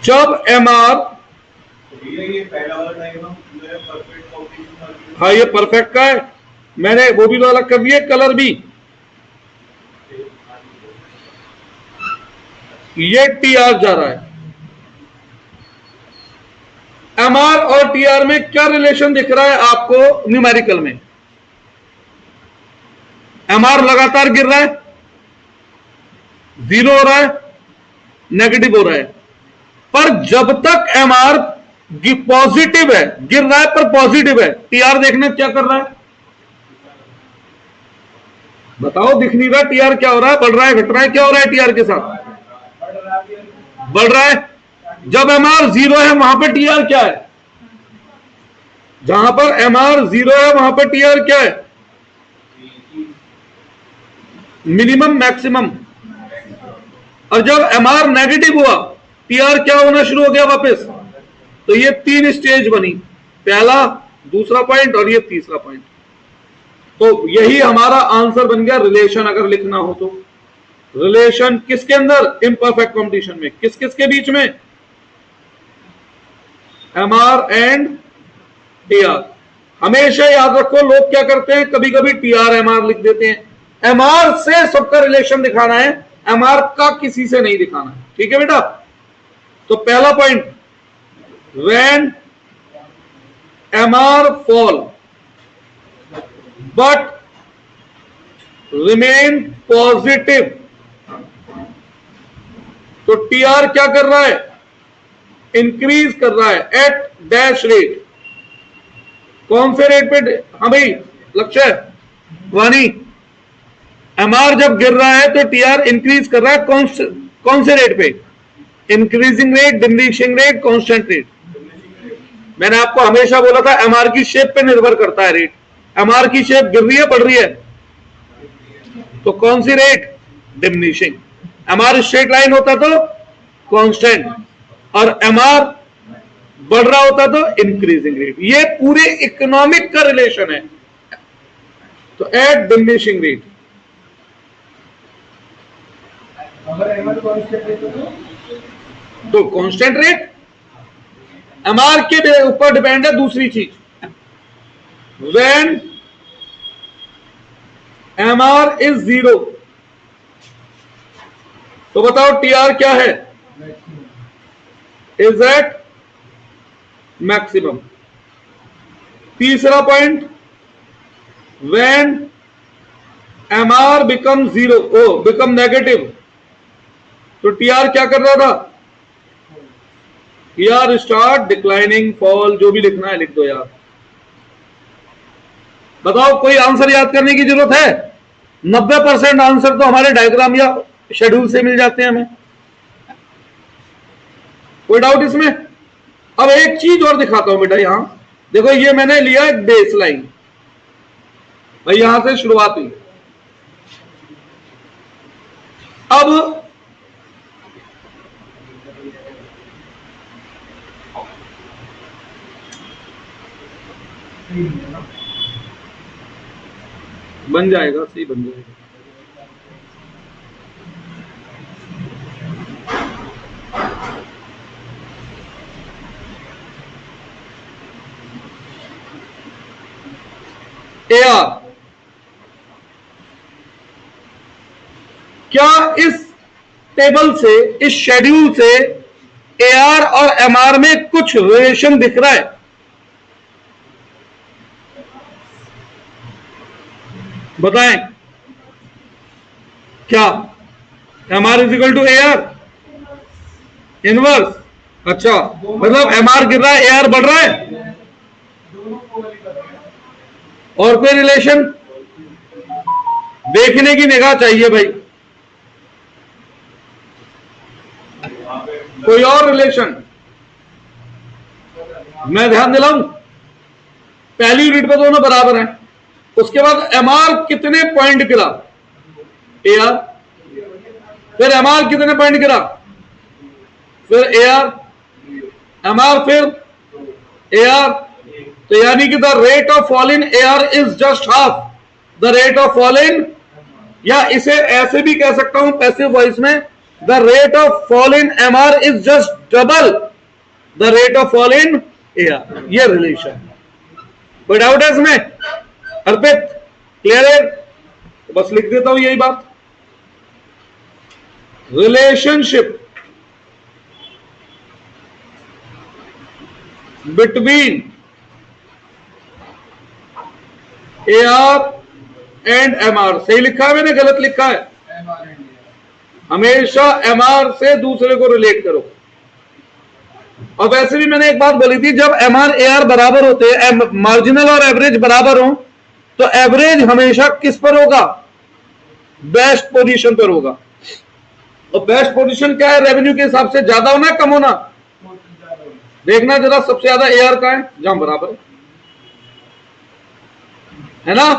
जब MR, ये पहला वाला डायग्राम परफेक्ट कॉपी, हाँ ये परफेक्ट का है, मैंने वो भी तो अलग कर दिया, कलर भी। ये TR जा रहा है, MR और TR में क्या रिलेशन दिख रहा है आपको न्यूमेरिकल में? MR लगातार गिर रहा है, जीरो हो रहा है, नेगेटिव हो रहा है, पर जब तक MR पॉजिटिव है, गिर रहा है पर पॉजिटिव है, TR देखना क्या कर रहा है? बताओ, दिख नहीं रहा TR क्या हो रहा है? बढ़ रहा है, घट रहा है, क्या हो रहा है TR के साथ? बढ़ रहा है। जब MR जीरो है वहां पर TR क्या है? जहां पर MR जीरो है वहां पर TR क्या है? Minimum maximum. और जब MR नेगेटिव हुआ TR क्या होना शुरू हो गया वापस? तो ये तीन स्टेज बनी, पहला, दूसरा पॉइंट और ये तीसरा पॉइंट। तो यही हमारा आंसर बन गया रिलेशन अगर लिखना हो तो। रिलेशन किसके अंदर? इम्परफेक्ट कॉम्पिटिशन में। किस किस के बीच में? MR and TR। हमेशा याद रखो, लोग क्या करते हैं, कभी कभी TR MR लिख देते हैं। MR से सबका रिलेशन दिखाना है, MR का किसी से नहीं दिखाना है। ठीक है बेटा? तो पहला point, when MR fall but remain positive, तो TR क्या कर रहा है? इंक्रीज कर रहा है एट डैश रेट। कौन से रेट पे? हाँ भाई लक्ष्य वानी, MR जब गिर रहा है तो TR इंक्रीज कर रहा है कौन से रेट पे? Increasing rate, diminishing rate, constant rate. मैंने आपको हमेशा बोला था MR की शेप पे निर्भर करता है रेट। MR की शेप गिर रही है, बढ़ रही है, तो कौन सी rate? Diminishing. MR straight line होता तो कांस्टेंट, और MR बढ़ रहा होता तो इंक्रीजिंग रेट। ये पूरे इकोनॉमिक का रिलेशन है। तो एट डिमिनिशिंग रेट, अगर MR कांस्टेंट है तो कांस्टेंट रेट। MR के ऊपर डिपेंड है दूसरी चीज, व्हेन MR इज जीरो, तो बताओ TR क्या है? Is at maximum. तीसरा point, when MR become zero, become negative, तो TR क्या कर रहा था? TR स्टार्ट डिक्लाइनिंग, फॉल, जो भी लिखना है लिख दो यार। बताओ, कोई आंसर याद करने की जरूरत है? 90% आंसर तो हमारे डायग्राम या शेड्यूल से मिल जाते हैं हमें। कोई डाउट इसमें? अब एक चीज और दिखाता हूं बेटा, यहां देखो, ये मैंने लिया एक बेस लाइन भाई, यहां से शुरुआत हुई। अब बन जाएगा, सही बन जाएगा। AR, क्या इस टेबल से, इस शेड्यूल से AR और MR में कुछ रिलेशन दिख रहा है? बताएं क्या? MR is equal to AR inverse. अच्छा, मतलब MR गिर रहा है, AR बढ़ रहा है, और कोई रिलेशन? देखने की निगाह चाहिए भाई। वहाँ पे कोई और रिलेशन मैं ध्यान दिलाऊं, पहली यूनिट पे दोनों बराबर हैं, उसके बाद एमआर कितने पॉइंट गिरा, एआर, फिर एमआर कितने पॉइंट गिरा, फिर एआर, एमआर, फिर एआर। तो यानी कि the rate of fall in AR is just half the rate of fall इन, या इसे ऐसे भी कह सकता हूं पैसिव वॉइस में, the rate of fall in MR is just double the rate of fall in AR. ये रिलेशन। कोई डाउट है इसमें? अर्पित क्लियर है? तो बस लिख देता हूं यही बात। Relationship between AR and MR. सही लिखा है मैंने, गलत लिखा है? हमेशा एमआर से दूसरे को रिलेट करो। और वैसे भी मैंने एक बात बोली थी, जब एमआर एआर बराबर होते हैं, मार्जिनल और एवरेज बराबर हो, तो एवरेज हमेशा किस पर होगा? बेस्ट पोजीशन पर होगा। और बेस्ट पोजीशन क्या है रेवेन्यू के हिसाब से? ज्यादा होना कम होना? देखना जरा सबसे ज्यादा एआर का है, जहां बराबर है ना।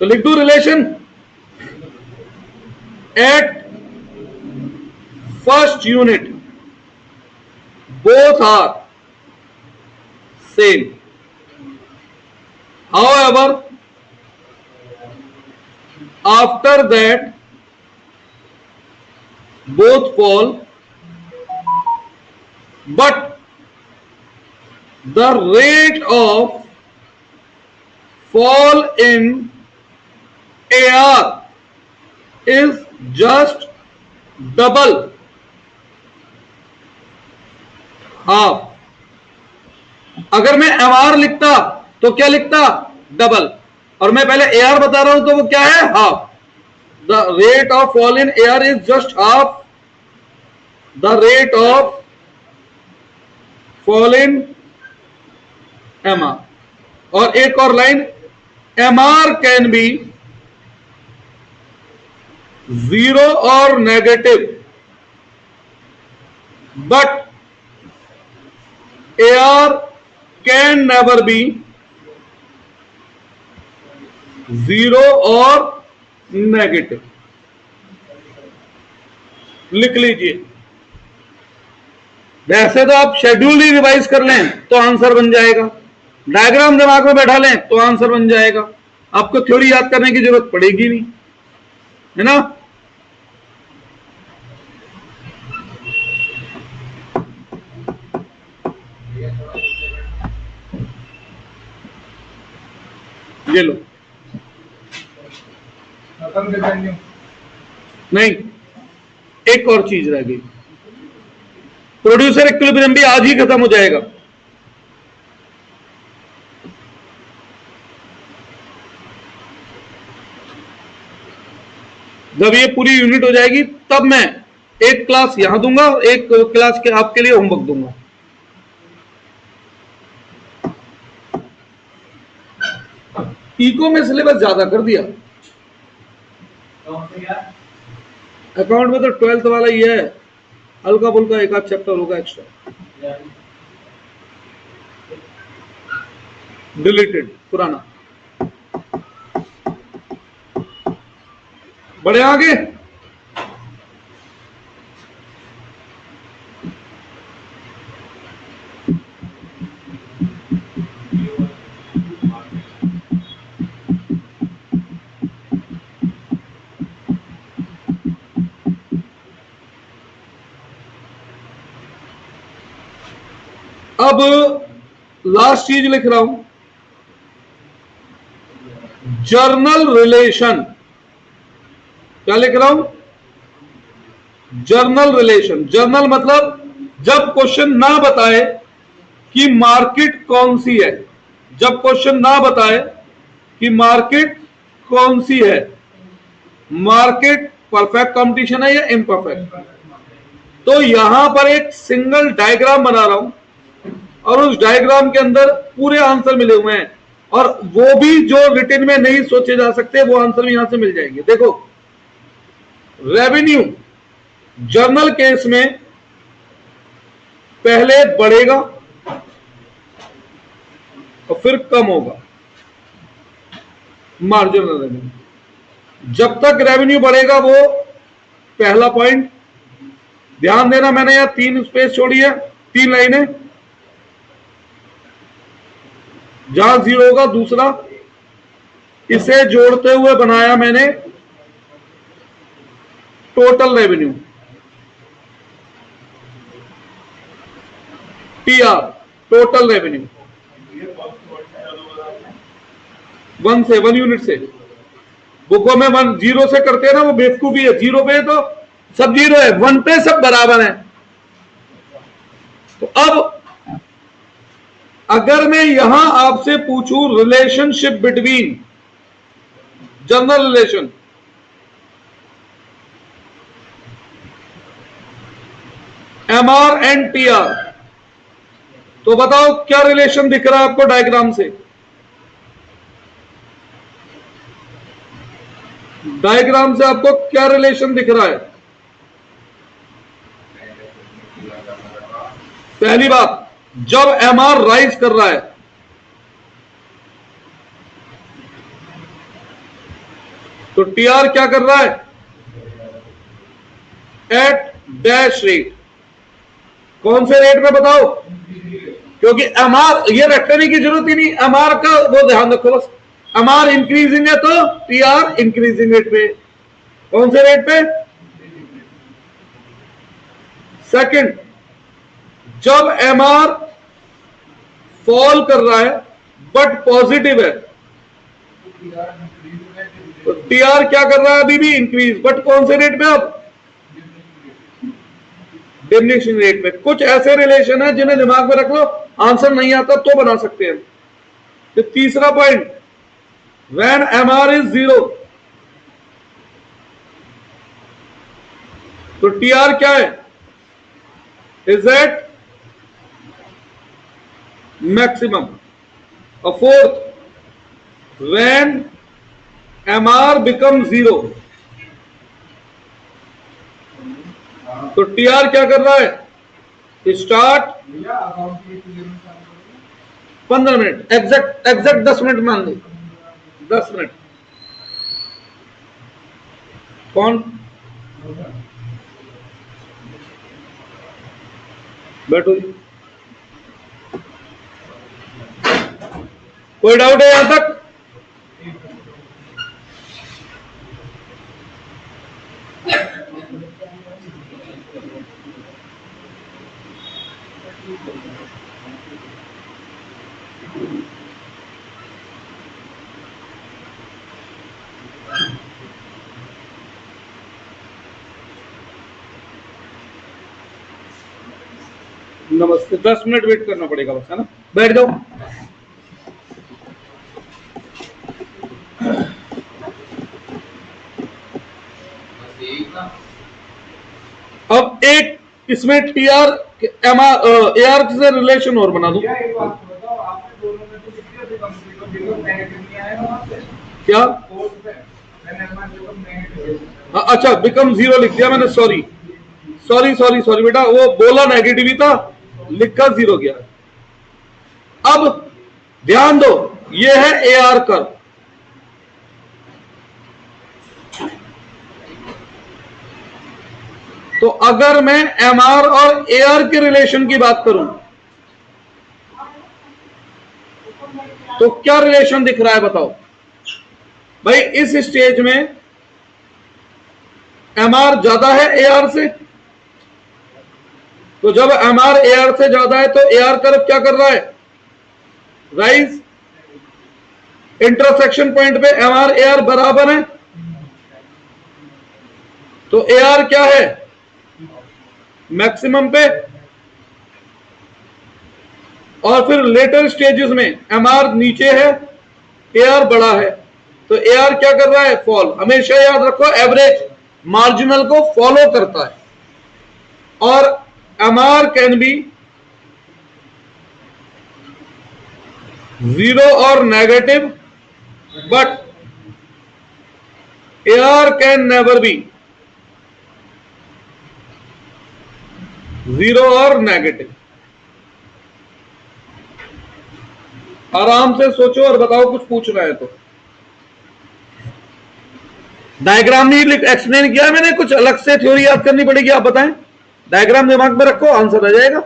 तो लिख दू relation at first unit both are same, however after that both fall, but the rate of fall in AR is just double half. अगर मैं एमआर लिखता तो क्या लिखता? डबल। और मैं पहले एआर बता रहा हूं तो वो क्या है? Half. The rate of fall in AR is just half the rate of fall in MR. और एक और लाइन, एमआर कैन बी जीरो और negative, but AR can never be zero और नेगेटिव। लिख लीजिए। वैसे तो आप शेड्यूल ही रिवाइज कर लें तो आंसर बन जाएगा, डायग्राम दिमाग में बैठा लें तो आंसर बन जाएगा, आपको थ्योरी याद करने की जरूरत पड़ेगी नहीं, है ना। ये लो, नहीं एक और चीज रह गई, प्रोड्यूसर इक्विलिब्रियम भी आज ही खत्म हो जाएगा। जब ये पूरी यूनिट हो जाएगी तब मैं एक क्लास यहां दूंगा, एक क्लास के आपके लिए होमवर्क दूंगा। इको में सिलेबस ज्यादा कर दिया, अकाउंट में तो 12th वाला ही है, हल्का फुल्का एक आध चैप्टर होगा एक्स्ट्रा, डिलीटेड पुराना। बढ़े आगे। अब लास्ट चीज लिख रहा हूं, जर्नल रिलेशन। क्या लिख रहा हूं? Journal relation. जर्नल मतलब जब क्वेश्चन ना बताए कि मार्केट कौन सी है, जब क्वेश्चन ना बताए कि मार्केट कौन सी है, मार्केट परफेक्ट कंपटीशन है या इम्परफेक्ट, तो यहां पर एक सिंगल डायग्राम बना रहा हूं और उस डायग्राम के अंदर पूरे आंसर मिले हुए हैं, और वो भी जो रिटन में नहीं सोचे जा सकते वो आंसर भी यहां से मिल जाएंगे। देखो, रेवेन्यू जर्नल केस में पहले बढ़ेगा और फिर कम होगा मार्जिनल रेवेन्यू। जब तक रेवेन्यू बढ़ेगा, वो पहला पॉइंट ध्यान देना। मैंने यहां 3 स्पेस छोड़ी है, 3 लाइनें, जहां 0 होगा दूसरा, इसे जोड़ते हुए बनाया मैंने total revenue, TR, total revenue. ये कौन सी वर्ड है जो बता रहे हैं? 1 यूनिट से। बुकों में 0 से करते हैं ना, वो बेवकूफी है। 0 पे तो सब 0 है, 1 पे सब बराबर है। तो अब अगर मैं यहां आपसे पूछूं relationship between, general relation, MR and TR, तो बताओ क्या रिलेशन दिख रहा है आपको डायग्राम से? डायग्राम से आपको क्या रिलेशन दिख रहा है? पहली बात, जब एमआर राइज कर रहा है तो टीआर क्या कर रहा है? At dash rate. कौन से रेट में बताओ? क्योंकि एमआर, ये रखने की जरूरत ही नहीं, एमआर का वो ध्यान रखो बस। एमआर इंक्रीजिंग है तो टीआर इंक्रीजिंग रेट पे। कौन से रेट पे? सेकंड, जब एमआर फॉल कर रहा है बट पॉजिटिव है, तो टीआर क्या कर रहा है? अभी भी इंक्रीज, बट कौन से रेट पे? अब डिमिनिशिंग रेट पे। कुछ ऐसे रिलेशन है जिन्हें दिमाग में रख लो, आंसर नहीं आता तो बना सकते हैं। तो तीसरा पॉइंट, व्हेन एमआर इज 0, तो टीआर क्या है? Is at maximum. और फोर्थ, व्हेन एमआर बिकम 0, तो टीआर क्या कर रहा है? स्टार्ट 15 मिनट, एग्जैक्ट 10 मिनट मान लो, 10 मिनट। कौन? बैठो जी। कोई डाउट है यहां तक? नमस्ते। 10 मिनट वेट करना पड़ेगा बस, है ना? बैठ जाओ। अब एक इसमें टीआर एमआर एआर से रिलेशन और बना दूं। एक बात बताओ, आपने दोनों में तो कितने से कम से कम बिल्कुल नेगेटिव नहीं आया ना वहां से? क्या? कोर्स पे मैंने एमआर बिल्कुल नेगेटिव। अच्छा, बिकम 0 लिख दिया मैंने, सॉरी सॉरी बेटा, वो बोला नेगेटिव ही था, लिखा 0 गया। अब ध्यान दो, ये है एआर कर्व। तो अगर मैं एमआर और एआर के रिलेशन की बात करूं तो क्या रिलेशन दिख रहा है बताओ भाई? इस स्टेज में एमआर ज्यादा है एआर से, तो जब एमआर एआर से ज्यादा है तो एआर कर्व क्या कर रहा है? राइज। इंटरसेक्शन पॉइंट पे एमआर एआर बराबर है, तो एआर क्या है? मैक्सिमम पे। और फिर लेटर स्टेजेस में एमआर नीचे है, एआर बड़ा है, तो एआर क्या कर रहा है? फॉल। हमेशा याद रखो, एवरेज मार्जिनल को फॉलो करता है। और एमआर कैन बी 0 और negative, but AR can never be 0 और नेगेटिव। आराम से सोचो और बताओ, कुछ पूछना है तो। डायग्राम नहीं एक्सप्लेन किया मैंने, कुछ अलग से थ्योरी याद करनी पड़ेगी, आप बताएं। डायग्राम दिमाग में रखो, आंसर आ जाएगा,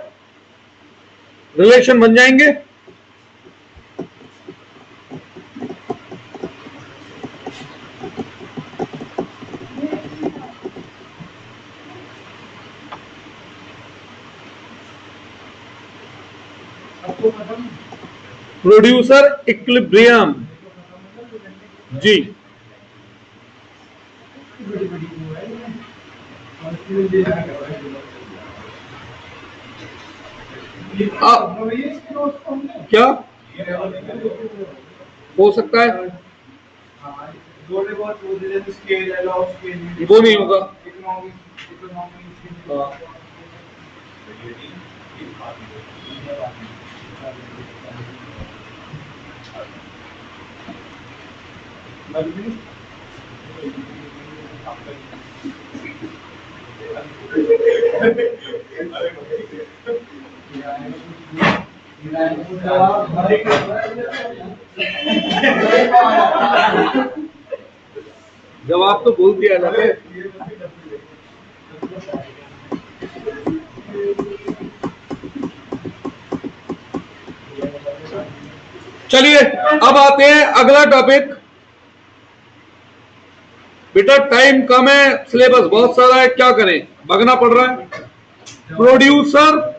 रिलेशन बन जाएंगे। प्रोड्यूसर इक्विलिब्रियम जी, क्या हो सकता है, वो नहीं होगा। हाँ। जवाब तो बोल दिया जाता है। चलिए अब आते हैं अगला टॉपिक। बेटा टाइम कम है, सिलेबस बहुत सारा है, क्या करें, भागना पड़ रहा है। प्रोड्यूसर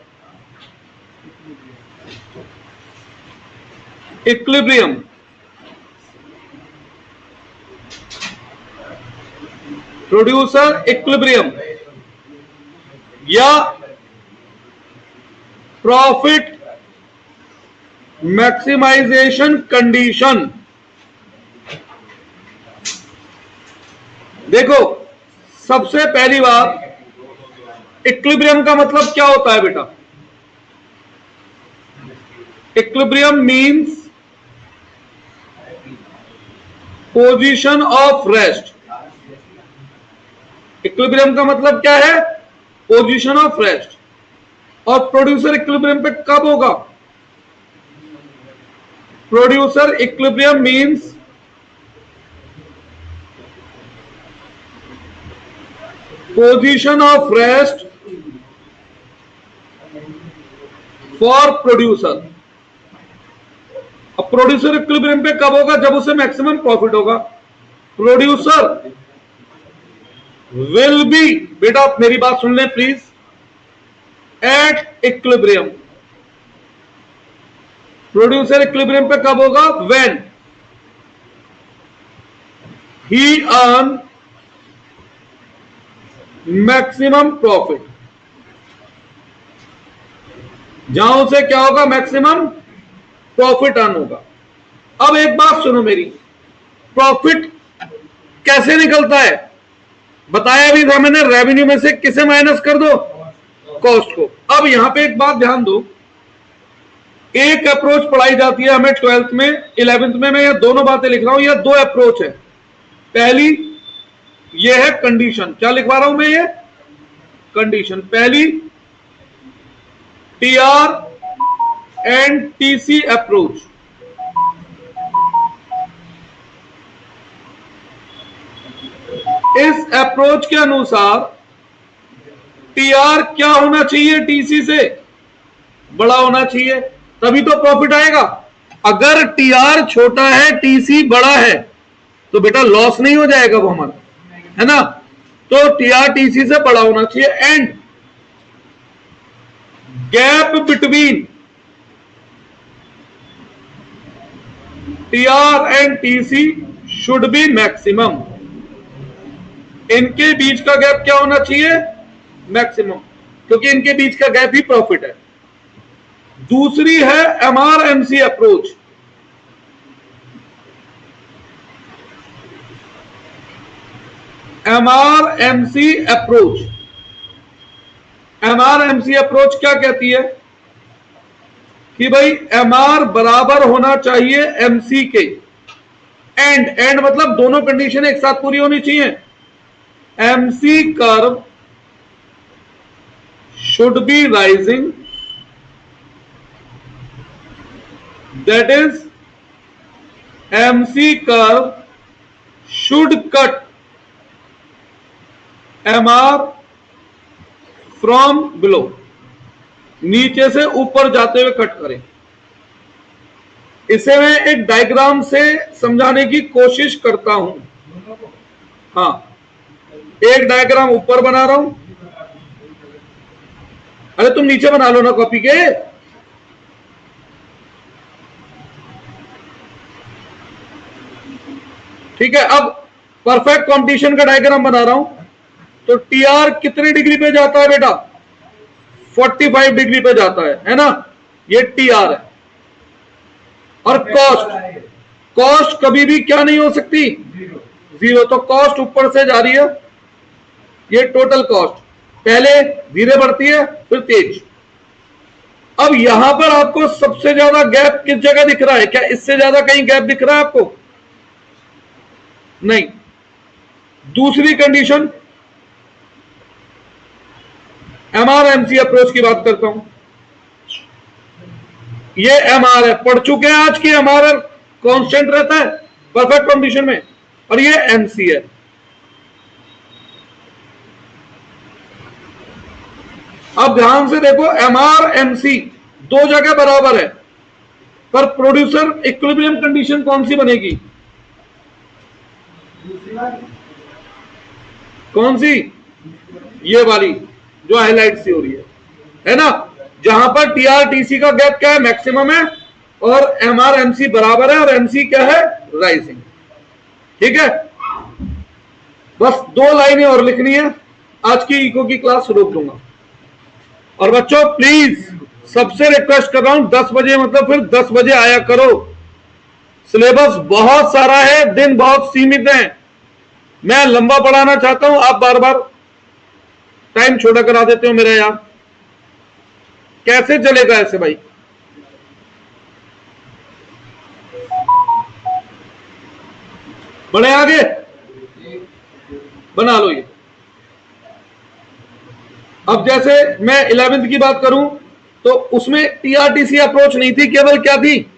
इक्विलिब्रियम, प्रोड्यूसर इक्विलिब्रियम या प्रॉफिट मैक्सिमाइजेशन कंडीशन। देखो सबसे पहली बात, इक्विलिब्रियम का मतलब क्या होता है बेटा। Equilibrium means position of rest. Equilibrium का मतलब क्या है, पोजीशन ऑफ रेस्ट। और प्रोड्यूसर इक्विलिब्रियम पे कब होगा, producer equilibrium means position of rest for producer. अब प्रोड्यूसर इक्विलिब्रियम पे कब होगा, जब उसे मैक्सिमम प्रॉफिट होगा। प्रोड्यूसर विल बी, बेटा आप मेरी बात सुन लें please, at equilibrium. Producer equilibrium पे कब होगा, when he earn maximum profit. जहां उसे क्या होगा, मैक्सिमम प्रॉफिट अर्न होगा। अब एक बात सुनो मेरी, प्रॉफिट कैसे निकलता है, बताया भी था मैंने, रेवेन्यू में से किसे माइनस कर दो, कॉस्ट को। अब यहां पे एक बात ध्यान दो, एक अप्रोच पढ़ाई जाती है हमें 12th में, 11th में, मैं ये दोनों बातें लिख रहा हूं, ये दो अप्रोच है। पहली ये है कंडीशन, क्या लिखवा रहा हूं मैं, ये कंडीशन। पहली टीआर एंड टीसी अप्रोच। इस अप्रोच के अनुसार टीआर क्या होना चाहिए, टीसी से बड़ा होना चाहिए, तभी तो प्रॉफिट आएगा। अगर टीआर छोटा है, टीसी बड़ा है, तो बेटा लॉस नहीं हो जाएगा वो हमारा, है ना। तो टीआर टीसी से बड़ा होना चाहिए। And gap between TR and TC should be maximum. इनके बीच का गैप क्या होना चाहिए, मैक्सिमम, क्योंकि इनके बीच का गैप ही प्रॉफिट है। दूसरी है एमआरएमसी अप्रोच। एमआरएमसी अप्रोच, एमआरएमसी अप्रोच क्या कहती है कि भाई एमआर बराबर होना चाहिए एमसी के। एंड मतलब दोनों कंडीशन एक साथ पूरी होनी चाहिए। MC curve should be rising, that is MC curve should cut MR from below, नीचे से ऊपर जाते हुए कट करें। इसे मैं एक डायग्राम से समझाने की कोशिश करता हूं। हाँ, एक डायग्राम ऊपर बना रहा हूं। अरे तुम नीचे बना लो ना कॉपी के। ठीक है, अब परफेक्ट कंपटीशन का डायग्राम बना रहा हूं। तो TR कितने डिग्री पे जाता है बेटा? 45 डिग्री पे जाता है ना? ये TR है। और कॉस्ट कभी भी क्या नहीं हो सकती? जीरो। तो कॉस्ट ऊपर से जा रही है, ये टोटल कॉस्ट पहले धीरे बढ़ती है फिर तेज। अब यहां पर आपको सबसे ज्यादा गैप किस जगह दिख रहा है? क्या इससे ज्यादा कहीं गैप दिख रहा है आपको? नहीं। दूसरी कंडीशन, MR/MC अप्रोच की बात करता हूं। ये MR है, पढ़ चुके हैं आज की। MR कांस्टेंट रहता है परफेक्ट कंडीशन में, और ये MC है। अब ध्यान से देखो, MR/MC दो जगह बराबर है, पर प्रोड्यूसर इक्विलिब्रियम कंडीशन कौन सी बनेगी? कौन सी? ये वाली जो हाईलाइट सी हो रही है ना? जहां पर TR/TC का गैप क्या है? मैक्सिमम है, और MR/MC बराबर है, और MC क्या है? राइजिंग। ठीक है, बस दो लाइनें और लिखनी है, आज की इको की क्लास रोक दूंगा। और बच्चों प्लीज सबसे रिक्वेस्ट कर रहा हूं, 10 बजे मतलब फिर 10 बजे आया करो। सिलेबस बहुत सारा है, दिन बहुत सीमित है। मैं लंबा पढ़ाना चाहता हूं, आप बार बार टाइम छोटा करा देते हो मेरा यार। कैसे चलेगा ऐसे भाई? बढ़े आगे, बना लो ये। अब जैसे मैं 11th की बात करूं तो उसमें TR/TC अप्रोच नहीं थी, केवल क्या थी?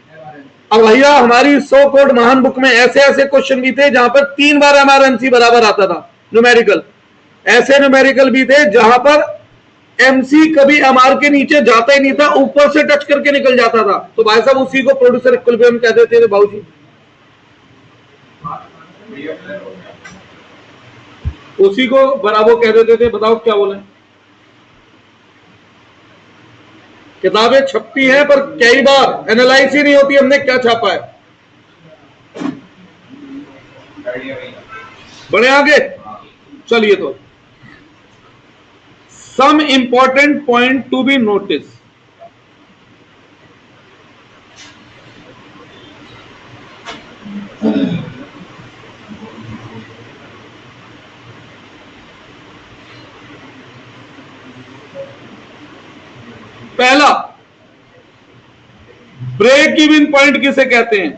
अब भैया हमारी सो कोड महान बुक में ऐसे ऐसे क्वेश्चन भी थे जहां पर 3 बार MR/MC बराबर आता था, न्यूमेरिकल। ऐसे न्यूमेरिकल भी थे जहां पर MC कभी MR के नीचे जाता ही नहीं था, ऊपर से टच करके निकल जाता था। तो भाई साहब उसी को प्रोड्यूसर इक्विलिब्रियम कहते थे भाऊजी। उसी को बराबर कह देते थे। बताओ क्या बोले? किताबें छपती हैं पर कई बार एनालाइज ही नहीं होती हमने क्या छापा है। बढ़े आगे, चलिए। तो some important point to be notice. पहला, ब्रेक इवन पॉइंट किसे कहते हैं?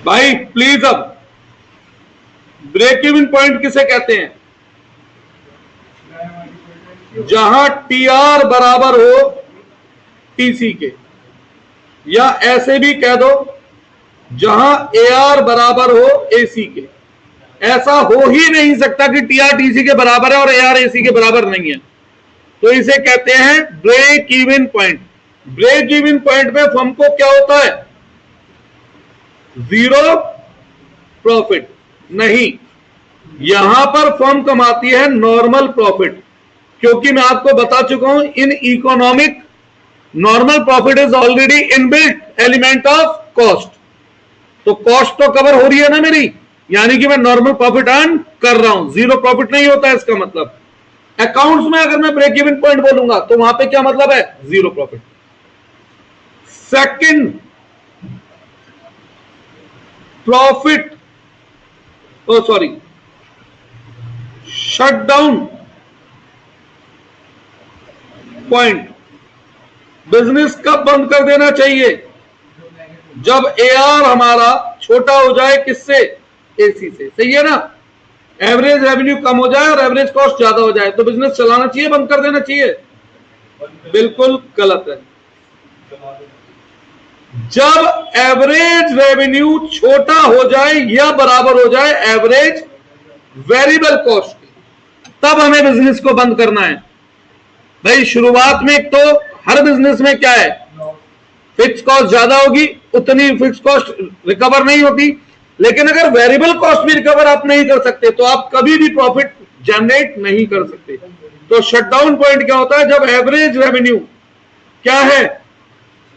भाई प्लीज, अब ब्रेक इवन पॉइंट किसे कहते हैं? जहां TR बराबर हो TC के, या ऐसे भी कह दो जहां AR बराबर हो AC के। ऐसा हो ही नहीं सकता कि TR/TC के बराबर है और AR AC के बराबर नहीं है। तो इसे कहते हैं break even point. Break even point में फर्म को क्या होता है? जीरो प्रॉफिट नहीं, यहां पर फर्म कमाती है नॉर्मल प्रॉफिट, क्योंकि मैं आपको बता चुका हूं in economic normal profit is already inbuilt element of cost. तो कॉस्ट तो कवर हो रही है ना मेरी, यानी कि मैं नॉर्मल प्रॉफिट अर्न कर रहा हूं, जीरो प्रॉफिट नहीं होता है इसका मतलब। अकाउंट्स में अगर मैं ब्रेक इवन पॉइंट बोलूंगा तो वहां पे क्या मतलब है? Zero profit. Second, profit shutdown point. Business कब बंद कर देना चाहिए? जब AR हमारा छोटा हो जाए किससे? AC से। सही है ना? एवरेज रेवेन्यू कम हो जाए और एवरेज कॉस्ट ज्यादा हो जाए तो बिजनेस चलाना चाहिए, बंद कर देना चाहिए? बिल्कुल गलत है। जब एवरेज रेवेन्यू छोटा हो जाए या बराबर हो जाए एवरेज वेरिएबल कॉस्ट की, तब हमें बिजनेस को बंद करना है। भाई शुरुआत में तो हर बिजनेस में क्या है, फिक्स कॉस्ट ज्यादा होगी, उतनी फिक्स कॉस्ट रिकवर नहीं होती। लेकिन अगर वेरिएबल कॉस्ट भी रिकवर आप नहीं कर सकते तो आप कभी भी प्रॉफिट जनरेट नहीं कर सकते। तो शटडाउन पॉइंट क्या होता है, जब एवरेज रेवेन्यू क्या है,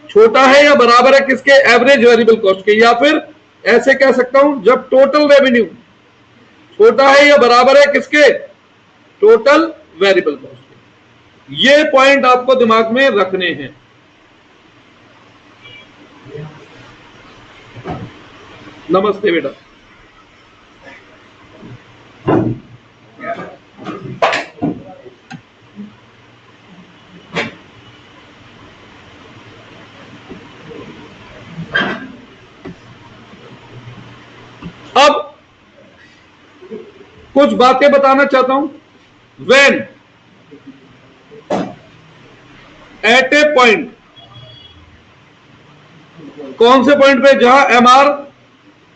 छोटा है या बराबर है किसके, एवरेज वेरिएबल कॉस्ट के। या फिर ऐसे कह सकता हूं, जब टोटल रेवेन्यू छोटा है या बराबर है किसके, टोटल वेरिएबल कॉस्ट के। ये पॉइंट आपको दिमाग में रखने हैं। नमस्ते बेटा। अब कुछ बातें बताना चाहता हूं। व्हेन एट ए पॉइंट, कौन से पॉइंट पे, जहां एमआर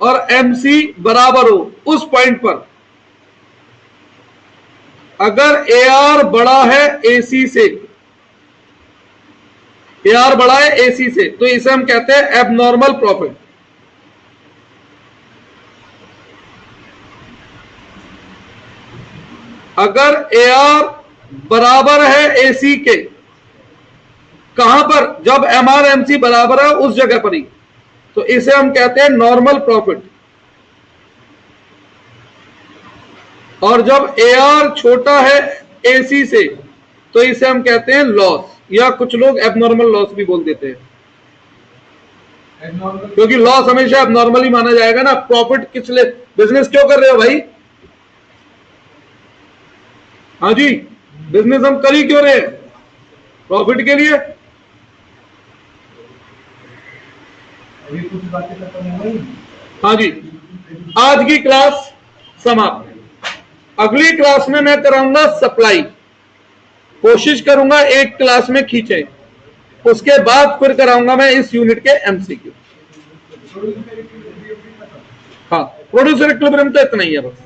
और एमसी बराबर हो, उस पॉइंट पर अगर एआर बड़ा है एसी से, एआर बड़ा है एसी से, तो इसे हम कहते हैं एबनॉर्मल प्रॉफिट। अगर एआर बराबर है एसी के, कहां पर, जब एमआर एमसी बराबर है उस जगह पर ही, तो इसे हम कहते हैं नॉर्मल प्रॉफिट। और जब एआर छोटा है एसी से, तो इसे हम कहते हैं लॉस, या कुछ लोग एबनॉर्मल लॉस भी बोल देते हैं, क्योंकि लॉस हमेशा एबनॉर्मल ही माना जाएगा ना। प्रॉफिट किस लिए बिजनेस क्यों कर रहे हो भाई? हाँ जी, बिजनेस हम कर ही क्यों रहे हैं? प्रॉफिट के लिए। कुछ बातें खत्म हो गई। हाँ जी, आज की क्लास समाप्त। अगली क्लास में मैं कराऊंगा सप्लाई, कोशिश करूंगा एक क्लास में खींचे। उसके बाद फिर कराऊंगा मैं इस यूनिट के एमसीक्यू। हाँ, प्रोड्यूसर इक्विलिब्रियम तो इतना ही है बस।